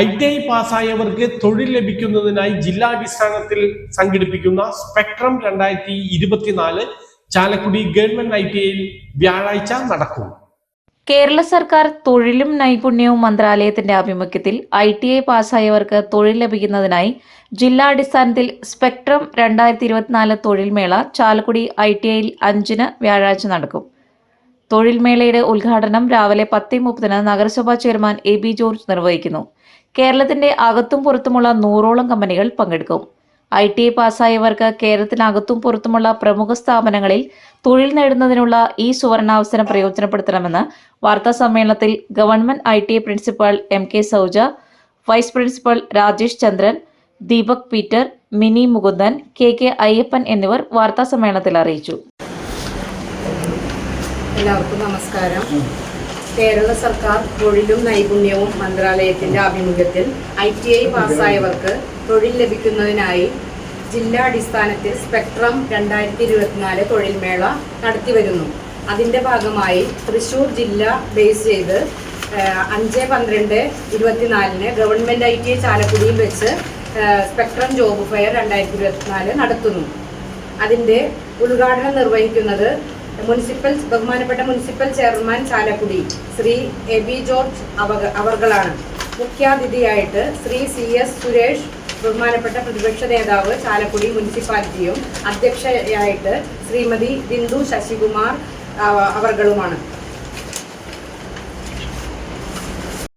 ITI പാസ്സായവർക്ക് തൊഴിൽ ലഭിക്കുന്നതിനായി ജില്ലാടിസ്ഥാനത്തിൽ സംഘടിപ്പിക്കുന്ന സ്പെക്ട്രം 2024 ചാലക്കുടി ഗവൺമെന്റ് ITIയിൽ വ്യാഴാഴ്ച നടക്കും. കേരള സർക്കാർ തൊഴിലും നൈപുണ്യവും മന്ത്രാലയത്തിന്റെ ആഭിമുഖ്യത്തിൽ ITI പാസ്സായവർക്ക് തൊഴിൽ ലഭിക്കുന്നതിനായി ജില്ലാടിസ്ഥാനത്തിൽ സ്പെക്ട്രം 2024 തൊഴിൽമേള ചാലക്കുടി ITIയിൽ 5-ന് വ്യാഴാഴ്ച നടക്കും. തൊഴിൽമേളയുടെ ഉദ്ഘാടനം രാവിലെ 10:30 നഗരസഭാ ചെയർമാൻ AB ജോർജ് നിർവഹിക്കുന്നു. കേരളത്തിന്റെ അകത്തും പുറത്തുമുള്ള 100ഓളം കമ്പനികൾ പങ്കെടുക്കും. ITI പാസ്സായവർക്ക് കേരളത്തിനകത്തും പുറത്തുമുള്ള പ്രമുഖ സ്ഥാപനങ്ങളിൽ തൊഴിൽ നേടുന്നതിനുള്ള ഈ സുവർണാവസരം പ്രയോജനപ്പെടുത്തണമെന്ന് വാർത്താസമ്മേളനത്തിൽ government ITI principal MK Sauja, vice principal Rajesh Chandran, Deepak Peter, Mini Mukundan, KK Ayyappan എന്നിവർ വാർത്താസമ്മേളനത്തിൽ അറിയിച്ചു. എല്ലാവർക്കും നമസ്കാരം. കേരള സർക്കാർ തൊഴിലും നൈപുണ്യവും മന്ത്രാലയത്തിന്റെ ആഭിമുഖ്യത്തിൽ ITI പാസ്സായവർക്ക് തൊഴിൽ ലഭിക്കുന്നതിനായി ജില്ലാടിസ്ഥാനത്തിൽ സ്പെക്ട്രം 2024 തൊഴിൽമേള നടത്തിവരുന്നു. അതിൻ്റെ ഭാഗമായി തൃശ്ശൂർ ജില്ല ബേസ് ചെയ്ത് 5/12/24 ഗവൺമെന്റ് ITI ചാലക്കുടിയിൽ വെച്ച് സ്പെക്ട്രം ജോബ് ഫെയർ 2024 നടത്തുന്നു. അതിൻ്റെ ഉദ്ഘാടനം നിർവഹിക്കുന്നത് ബഹുമാനപ്പെട്ട municipal chairman Chalakudy Shri AB George അവർകളാണ്. മുഖ്യാതിഥിയായിട്ട് ശ്രീ CS സുരേഷ്, ബഹുമാനപ്പെട്ട പ്രതിപക്ഷ നേതാവ് ചാലക്കുടി മുനിസിപ്പാലിറ്റിയും, അധ്യക്ഷയായിട്ട് ശ്രീമതി ബിന്ദു ശശികുമാർ അവർകളുമാണ്.